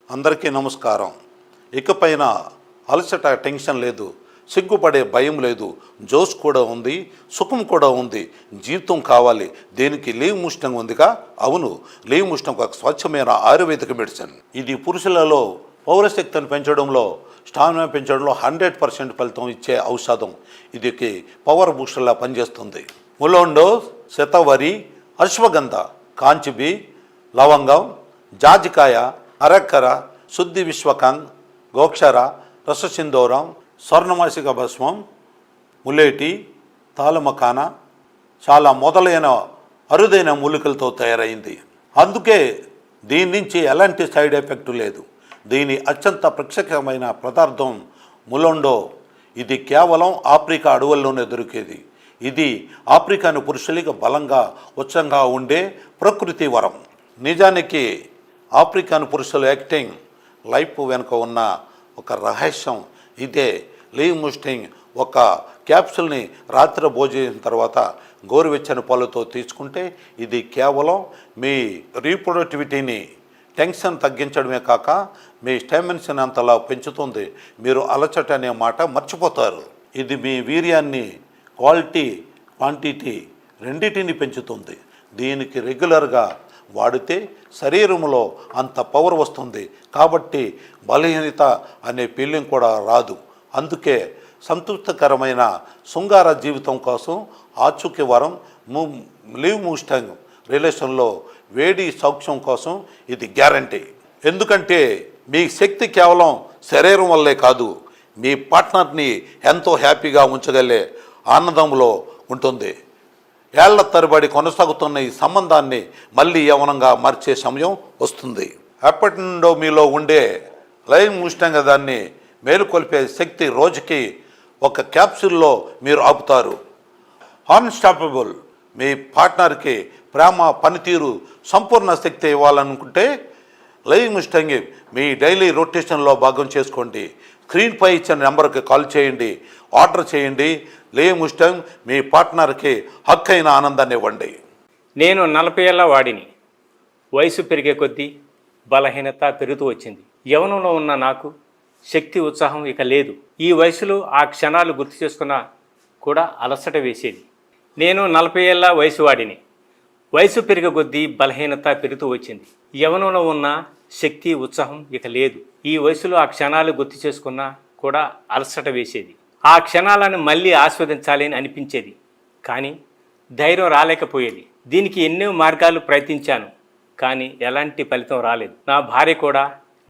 అందరికీ నమస్కారం. ఇకపైన అలసట టెన్షన్ లేదు, సిగ్గుపడే భయం లేదు, జోష్ కూడా ఉంది, సుఖం కూడా ఉంది. జీవితం కావాలి, దేనికి లీవ్ ముష్టంగా ఉందిగా. అవును, లీవ్ ముష్టం ఒక స్వచ్ఛమైన ఆయుర్వేదిక మెడిసిన్. ఇది పురుషులలో పౌరశక్తిని పెంచడంలో, స్టామినా పెంచడంలో 100% ఫలితం ఇచ్చే ఔషధం. ఇది పవర్ బూస్టర్లా పనిచేస్తుంది. ములోండో, శతవరి, అశ్వగంధ, కాంచిబి, లవంగం, జాజికాయ, అరక్కర, శుద్ధి విశ్వకంగ్, గోక్షర, రససింధూరం, స్వర్ణమాసిక భస్మం, ములేటి, తాళమకాన చాలా మొదలైన అరుదైన మూలికలతో తయారైంది. అందుకే దీని నుంచి ఎలాంటి సైడ్ ఎఫెక్ట్ లేదు. దీని అత్యంత ప్రత్యేకమైన పదార్థం ములోండో. ఇది కేవలం ఆఫ్రికా అడవుల్లోనే దొరికేది. ఇది ఆఫ్రికాను పురుషులకి బలంగా ఉత్సంగా ఉండే ప్రకృతి వరం. నిజానికి ఆఫ్రికాను పురుషుల యాక్టింగ్ లైఫ్ వెనుక ఉన్న ఒక రహస్యం ఇదే. లీవ్ ముస్టింగ్ ఒక క్యాప్సుల్ని రాత్రి భోజనం తర్వాత గోరువెచ్చని పాలతో తీసుకుంటే ఇది కేవలం మీ రీప్రొడక్టివిటీని, టెన్షన్ తగ్గించడమే కాక మీ స్టామినాని అంతలా పెంచుతుంది. మీరు అలసట అనే మాట మర్చిపోతారు. ఇది మీ వీర్యాన్ని క్వాలిటీ, క్వాంటిటీ రెండింటిని పెంచుతుంది. దీనికి రెగ్యులర్గా వాడితే శరీరంలో అంత పవర్ వస్తుంది. కాబట్టి బలహీనత అనే ఫీలింగ్ కూడా రాదు. అందుకే సంతృప్తికరమైన శృంగార జీవితం కోసం ఆచూకీ వరం లీవ్ ముస్టాంగ్ రిలేషన్లో వేడి సౌఖ్యం కోసం ఇది గ్యారంటీ. ఎందుకంటే మీ శక్తి కేవలం శరీరం వల్లే కాదు, మీ పార్ట్నర్ని ఎంతో హ్యాపీగా ఉంచగలే ఆనందంలో ఉంటుంది. ఏళ్ల తరబడి కొనసాగుతున్న ఈ సంబంధాన్ని మళ్ళీ యవనంగా మార్చే సమయం వస్తుంది. ఎప్పటి నుండో మీలో ఉండే లీవ్ ముస్టాంగ్ దాన్ని మేలుకొల్పే శక్తి రోజుకి ఒక క్యాప్సూల్లో మీరు ఆపుతారు. అన్స్టాపబుల్. మీ పార్ట్నర్కి ప్రేమ, పనితీరు, సంపూర్ణ శక్తి ఇవ్వాలనుకుంటే లీవ్ ముస్టాంగ్ మీ డైలీ రొటేషన్లో భాగం చేసుకోండి. స్క్రీన్పై ఇచ్చిన నెంబర్కి కాల్ చేయండి, ఆర్డర్ చేయండి. లీవ్ ముస్టాంగ్ మీ పార్ట్నర్కి హక్కైన ఆనందాన్ని ఇవ్వండి. నేను 40 ఏళ్ల వాడిని. వయసు పెరిగే కొద్దీ బలహీనత పెరుగుతూ వచ్చింది. యవ్వనంలో ఉన్న నాకు శక్తి, ఉత్సాహం ఇక లేదు. ఈ వయసులో ఆ క్షణాలు గుర్తు చేసుకున్నా కూడా అలసట వేసేది. నేను 40 ఏళ్ల వయసు వాడిని. వయసు పెరిగే కొద్దీ బలహీనత పెరుగుతూ వచ్చింది. యవ్వనంలో ఉన్న శక్తి, ఉత్సాహం ఇక లేదు. ఈ వయసులో ఆ క్షణాలు గుర్తు చేసుకున్నా కూడా అలసట వేసేది. ఆ క్షణాలను మళ్ళీ ఆస్వాదించాలి అని అనిపించేది. కానీ ధైర్యం రాలేకపోయేది. దీనికి ఎన్నో మార్గాలు ప్రయత్నించాను, కానీ ఎలాంటి ఫలితం రాలేదు. నా భార్య కూడా